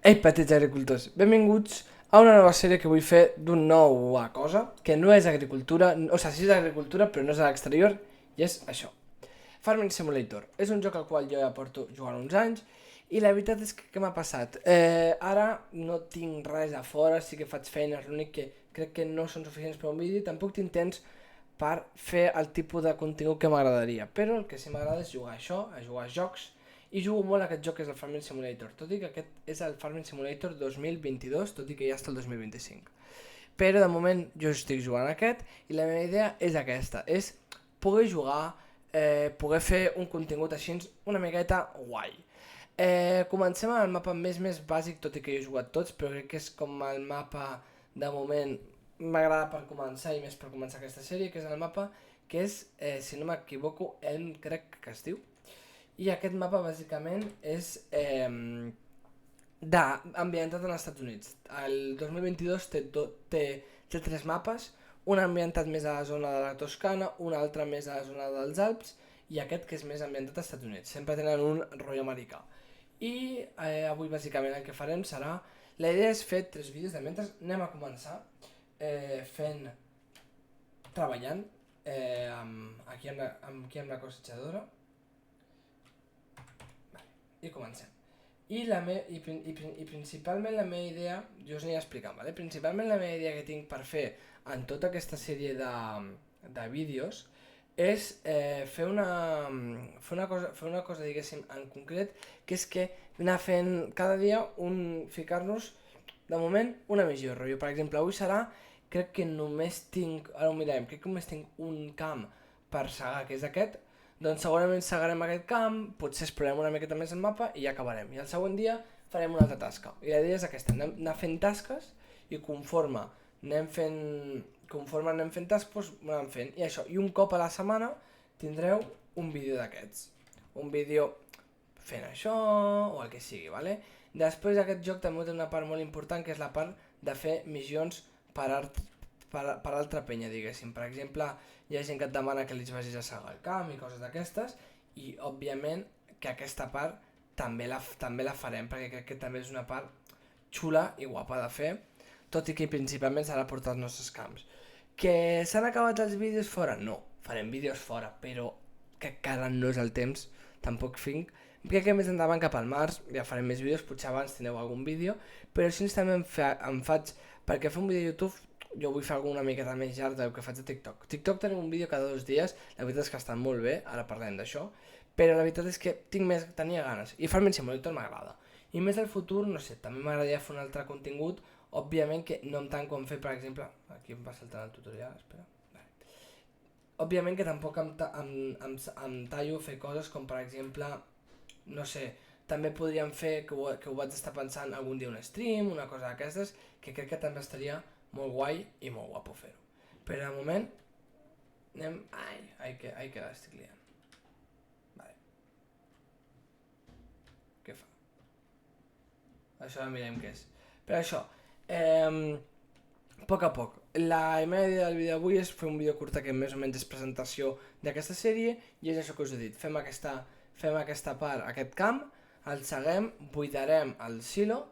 Ei, petits agricultors, benvinguts a una nova sèrie que vull fer d'un nou cosa, que no és agricultura, o sigui, sí és agricultura, però no és a l'exterior, i és això. Farming Simulator. És un joc al qual jo ja porto jugant uns anys, i la veritat és que què m'ha passat? Ara no tinc res a fora, sí que faig feines, l'únic que crec que no són suficients per un vídeo, tampoc tinc temps per fer el tipus de contingut que m'agradaria. Però el que sí m'agrada és jugar a això, a jugar a jocs, i jugo molt a aquest joc que és el Farming Simulator, tot i que aquest és el Farming Simulator 2022, tot i que ja està el 2025. Però de moment jo estic jugant a aquest i la meva idea és aquesta, és poder jugar, poder fer un contingut així una miqueta guai. Comencem amb el mapa més bàsic, tot i que jo he jugat tots, però crec que és com el mapa de moment m'agrada per començar i més per començar aquesta sèrie, que és el mapa que és, si no m'equivoco, Elm crec que es diu. I aquest mapa bàsicament és ambientat als Estats Units. El 2022 té tres mapes, un ambientat més a la zona de la Toscana, un altre més a la zona dels Alps i aquest que és més ambientat als Estats Units. Sempre tenen un rotllo americà. I avui bàsicament el que farem serà... La idea és fer tres vídeos de mentre anem a començar fent... treballant aquí amb la cossetjadora. I comencem. I principalment la meva idea, jo us aniré explicant, vale? Principalment la meva idea que tinc per fer en tota aquesta sèrie de vídeos és fer una cosa, diguéssim, en concret, que és que anar fent cada dia ficar-nos, de moment, una missió, rotllo. Per exemple, avui serà, crec que només tinc, ara ho mirem, crec que només tinc un camp per segar, que és aquest, doncs segurament segarem aquest camp, potser explorem una miqueta més el mapa i ja acabarem. I el següent dia farem una altra tasca. I la idea és aquesta, anar fent tasques i conforme anem fent tasques, doncs anem fent. I això, i un cop a la setmana tindreu un vídeo d'aquests. Un vídeo fent això o el que sigui, vale? Després aquest joc també té una part molt important que és la part de fer missions per altra penya, diguéssim. Per exemple, hi ha gent que et demana que li vagis a segar el camp i coses d'aquestes, i òbviament que aquesta part també la farem, perquè crec que també és una part xula i guapa de fer, tot i que principalment serà portar els nostres camps. Que s'han acabat els vídeos fora? No, farem vídeos fora, però que encara no és el temps, tampoc finc. Crec que més endavant cap al març ja farem més vídeos, potser abans tindreu algun vídeo, però així també em faig, perquè fer un vídeo a YouTube jo vull fer alguna miqueta més llarg del que faig a TikTok. TikTok tenim un vídeo cada 2 dies, la veritat és que estan molt bé, ara parlem d'això, però la veritat és que tenia ganes, i Farming Simulator m'agrada. I més al futur, no sé, també m'agradaria fer un altre contingut, òbviament que no em tanco en fer, per exemple, aquí em va saltant el tutorial, espera, vale. Òbviament que tampoc em tallo a fer coses com, per exemple, no sé, també podríem fer, que ho vaig estar pensant algun dia un stream, una cosa d'aquestes, que crec que també estaria molt guai i molt guapo fer-ho. Però de moment anem... Ai, que l'estic liant. Vale. Què fa? Això ja mirem què és. Però això, a poc. La meva idea del vídeo d'avui és fer un vídeo curta que més o menys és presentació d'aquesta sèrie, i és això que us he dit. Fem aquesta part, aquest camp, el seguem, buidarem el silo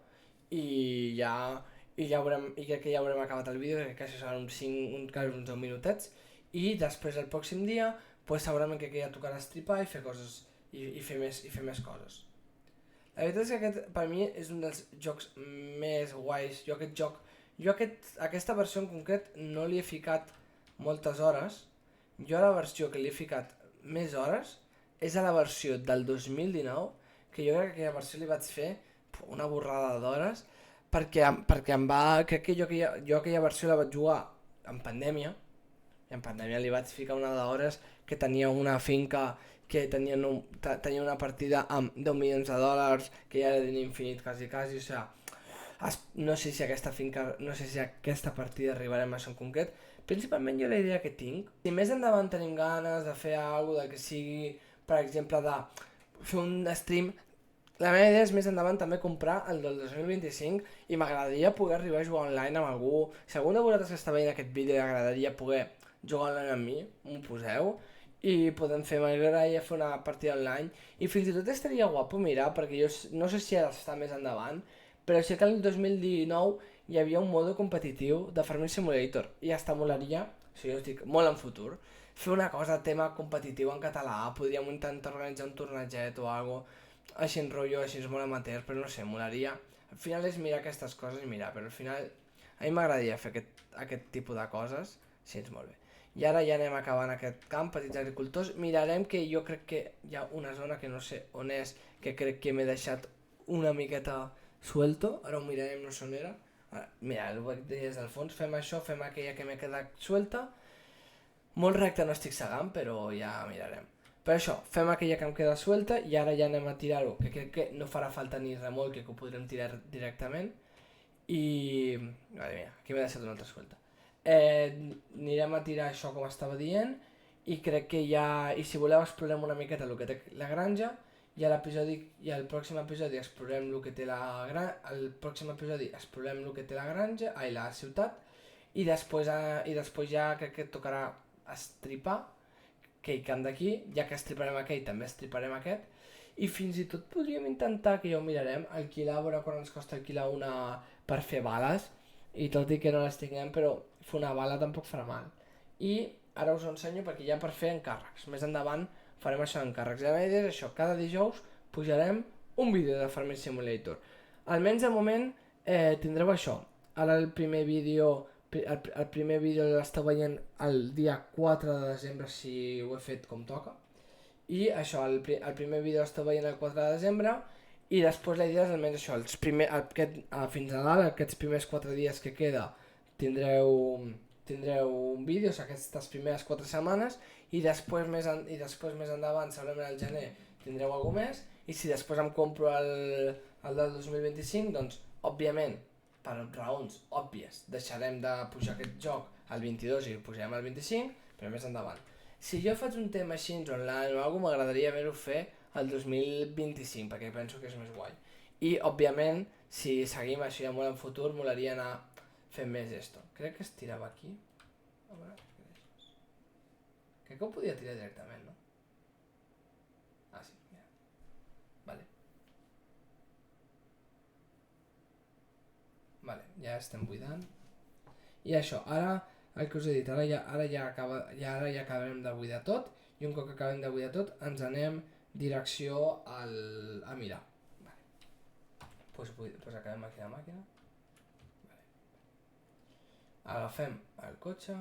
i ja veurem, i crec que ja haurem acabat el vídeo, que això seran uns 10 minutets, i després el pròxim dia pues, segurament que ja tocarà estripar i fer coses i fer més coses. La veritat és que aquest per mi és un dels jocs més guais. Aquesta versió en concret no li he ficat moltes hores. Jo a la versió que li he ficat més hores és a la versió del 2019, que jo crec que aquella versió li vaig fer una borrada d'hores, perquè crec que jo aquella versió la vaig jugar en pandèmia, i en pandèmia li vaig ficar una d'hores que tenia una finca que tenia una partida amb 10 milions de dòlars, que ja era d'infinit quasi, o sigui, no sé si aquesta partida arribarem a això en concret. Principalment jo la idea que tinc, si més endavant tenim ganes de fer alguna cosa que sigui, per exemple, de fer un stream, la meva idea és més endavant també comprar el del 2025 i m'agradaria poder arribar a jugar online amb algú. Si algú de vosaltres que està veient aquest vídeo agradaria poder jugar online amb mi, m'ho poseu i m'agradaria fer una partida online, i fins i tot estaria guapo mirar, perquè jo no sé si ha d'estar més endavant, però sí que el 2019 hi havia un mode competitiu de Farming Simulator i hasta molaria, si jo us dic molt en futur, fer una cosa tema competitiu en català, podríem intentar organitzar un torneget o algo així en rotllo, així és molt amateur, però no sé, molaria. Al final és mirar aquestes coses i mirar, però al final a mi m'agradaria fer aquest tipus de coses, sí, és molt bé. I ara ja anem acabant aquest camp, petits agricultors. Mirarem que jo crec que hi ha una zona que no sé on és, que crec que m'he deixat una miqueta suelto. Ara ho mirarem, no sé on era. Ara, mira, el veig des del fons, fem això, fem aquella que m'he quedat suelta. Molt recte no estic segant, però ja mirarem. Per això, fem aquella que em queda suelta i ara ja anem a tirar-ho, que crec que no farà falta ni remolc, que ho podrem tirar directament. I... Vale, mira, aquí m'he deixat una altra suelta. Anirem a tirar això com estava dient i crec que ja... I si voleu explorem una miqueta el que té la granja i al pròxim episodi explorem el que té el pròxim episodi explorem el que té la granja, la ciutat i després ja crec que tocarà estripar aquell camp d'aquí, ja que estriparem aquell també estriparem aquest i fins i tot podríem intentar, que ja ho mirarem, alquilar, a veure quan ens costa alquilar una per fer bales i tot i que no les tinguem, però fer una bala tampoc farà mal. I ara us ho ensenyo perquè ja per fer encàrrecs. Més endavant farem això d'encàrrecs. I a més això, cada dijous pujarem un vídeo de Farming Simulator. Almenys de moment tindreu això. Ara el primer vídeo l'esteu veient el dia 4 de desembre si ho he fet com toca. I això, el primer vídeo l'esteu veient el 4 de desembre i després la idea és almenys això, fins a dalt, aquests primers 4 dies que queda tindreu un vídeo, aquestes primeres 4 setmanes i després més endavant, segurament al gener, tindreu alguna més i si després em compro el del 2025, doncs, òbviament, per raons òbvies, deixarem de pujar aquest joc al 22 i el pujarem al 25, però més endavant. Si jo faig un tema així online o alguna cosa, m'agradaria haver-ho fer el 2025, perquè penso que és més guai. I, òbviament, si seguim així ja molt en futur, molaria anar fent més esto. Crec que es tirava aquí. A veure, crec que ho podia tirar directament, no? Ah, sí, mira. Vale. Vale, ja estem buidant. I això, ara, el que us he dit, ara ja acabarem de buidar tot, i un cop que acabem de buidar tot, ens anem direcció a mirar. Vale. Pues acabem aquí la màquina. Vale. Agafem el cotxe.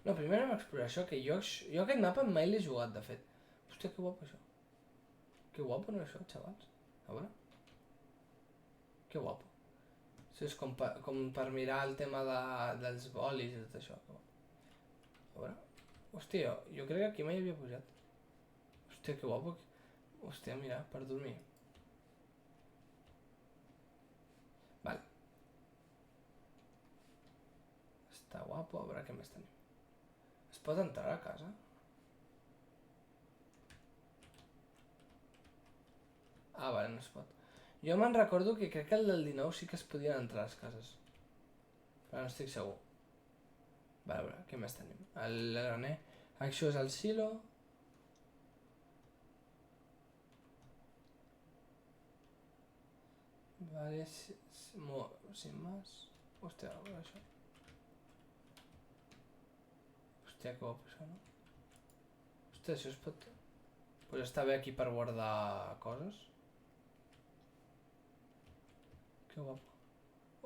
No, primer anem a explorar això, que jo aquest mapa mai l'he jugat, de fet. Hòstia, que guapo això. Que guapo no és això, xavals. A veure. Que guapo. Això és com per mirar el tema dels bolis i tot això. A veure. Hòstia, jo crec que aquí mai havia pujat. Hòstia, que guapo. Hòstia, mira, per dormir. Vale. Està guapo, a veure què més tenim. Es pot entrar a casa? Ah, vale, no es pot. Jo me'n recordo que crec que el del 19 sí que es podien entrar a les cases. Però no estic segur. Vale, a veure, què més tenim? El graner. Això és el silo. Vale, sin más. Hòstia, a veure això. Hòstia, que guapo això, no? Hòstia, això es pot... Pues està bé aquí per guardar coses. Que guapo.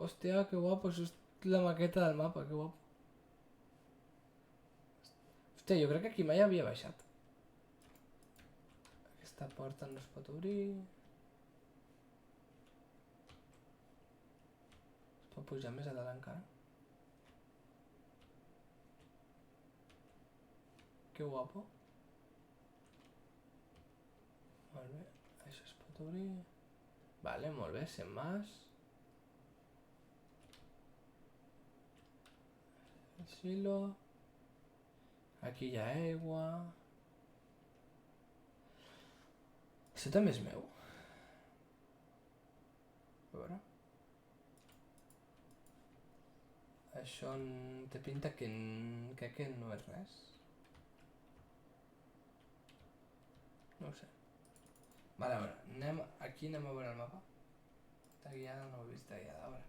Hòstia, que guapo, això és la maqueta del mapa, que guapo. Hòstia, jo crec que aquí mai havia baixat. Aquesta porta no es pot obrir. Es pot pujar més a dalt encara. Que guapo. Molt bé, això es pot obrir. Vale, molt bé, sin más. El silo. Aquí hi ha aigua. Això també és meu. A veure. Això té pinta que crec que no és res. No ho sé. Vale, a veure, anem a veure el mapa. Està guiada. vist ja d'obra.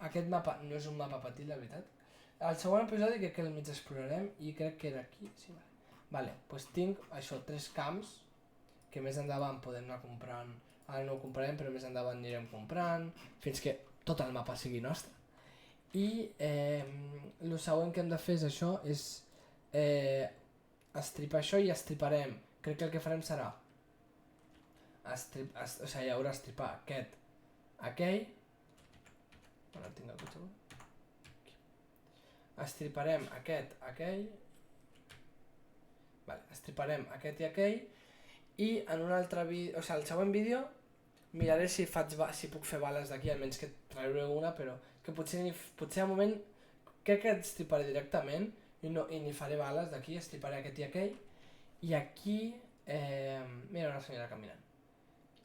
Aquest mapa no és un mapa petit, la veritat. El segon episodi crec que el mig explorarem i crec que era aquí, sí, vale. Doncs tinc això, 3 camps que més endavant podem anar comprant. Ara no ho comprarem, però més endavant anirem comprant fins que tot el mapa sigui nostre. I el següent que hem de fer és això, és estripar això i estriparem. Crec que el que farem serà hi haurà estripar aquest, aquell. Ara tinc el cotxe. Estriparem aquest, aquell. Vale, estriparem aquest i aquell. I en un altre vídeo, o sigui, el següent vídeo miraré si puc fer bales d'aquí, almenys que trauré una, però que potser al moment crec que estriparé directament i ni faré bales d'aquí, estriparé aquest i aquell. I aquí, mira una senyora caminant.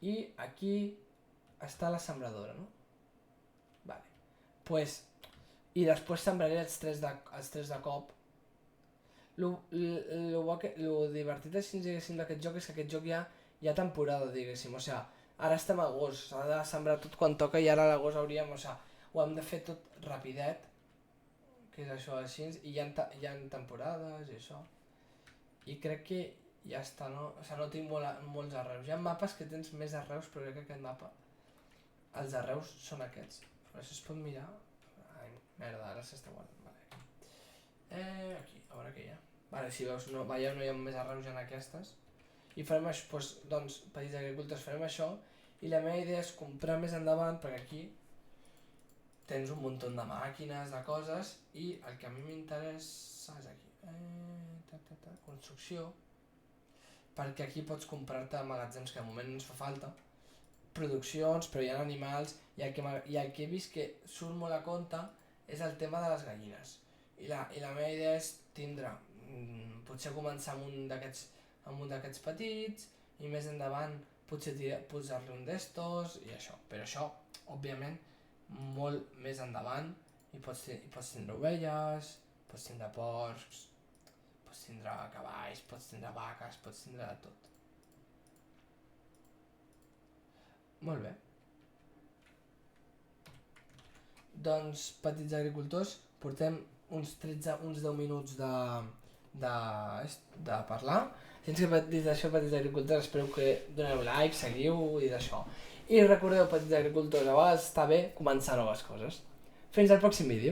I aquí està la sembradora, no? Vale. Pues, i després sembraré els tres de cop. Lo divertit així, diguéssim, d'aquest joc és que aquest joc ja hi ha temporada, diguéssim. O sigui, ara estem a agost, s'ha de sembrar tot quan toca i ara a l'agost hauríem, o sigui, ho hem de fer tot rapidet, que és això així, i hi ha temporades i això. I crec que ja està, no? O sigui, no tinc molts arreus. Hi ha mapes que tens més arreus, però crec que aquest mapa, els arreus són aquests. Però això es pot mirar. Ai, merda, ara s'està guardant. Vale. Aquí, a veure què hi ha. Vale, si veus, veieu, no hi ha més arreus en aquestes. I farem això, doncs, petits agricultors, farem això. I la meva idea és comprar més endavant, perquè aquí tens un munt de màquines, de coses, i el que a mi m'interessa és aquí. Construcció. Perquè aquí pots comprar-te magatzems que de moment no ens fa falta, produccions, però hi ha animals, i el que he vist que surt molt a compte és el tema de les gallines. I la meva idea és tindre, potser començar amb un d'aquests petits, i més endavant potser posar-li un d'estos, i això. Però això, òbviament, molt més endavant, i pots tindre ovelles, pots tindre porcs, pots tindre cavalls, pots tindre vaques, pots tindre de tot. Molt bé. Doncs, petits agricultors, portem uns 10 minuts de parlar. Fins que dit això, petits agricultors, espero que doneu like, seguiu i d'això. I recordeu, petits agricultors, a vegades està bé començar noves coses. Fins al pròxim vídeo.